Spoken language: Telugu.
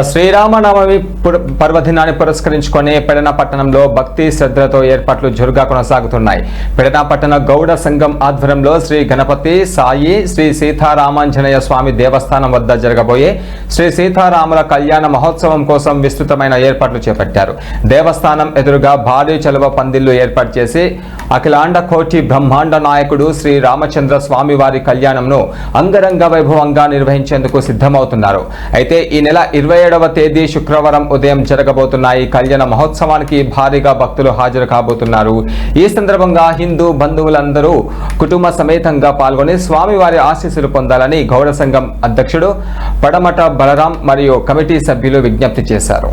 శ్రీరామనవమి పర్వదినాన్ని పురస్కరించుకొని పెడన పట్టణంలో భక్తి శ్రద్ధలతో ఏర్పాట్లు జోరుగా కొనసాగుతున్నాయి. పెడన పట్టణ గౌడ సంఘం ఆధ్వర్యంలో శ్రీ గణపతి సాయి శ్రీ సీతారామాంజనేయ స్వామి దేవస్థానం వద్ద జరగబోయే శ్రీ సీతారాముల కళ్యాణ మహోత్సవం కోసం విస్తృతమైన ఏర్పాట్లు చేపట్టారు. దేవస్థానం ఎదురుగా భారీ చలువ పందిళ్లు ఏర్పాటు చేసి అఖిలాండ కోటి బ్రహ్మాండ నాయకుడు శ్రీ రామచంద్ర స్వామి వారి కళ్యాణంను అంగరంగ వైభవంగా నిర్వహించేందుకు సిద్ధమవుతున్నారు. అయితే ఈ నెల 27వ తేదీ శుక్రవారం ఉదయం జరగబోతున్న ఈ కళ్యాణ మహోత్సవానికి భారీగా భక్తులు హాజరు కాబోతున్నారు. ఈ సందర్భంగా హిందూ బంధువులందరూ కుటుంబ సమేతంగా పాల్గొని స్వామివారి ఆశీస్సులు పొందాలని గౌడ సంఘం అధ్యక్షుడు పడమట బలరాం మరియు కమిటీ సభ్యులు విజ్ఞప్తి చేశారు.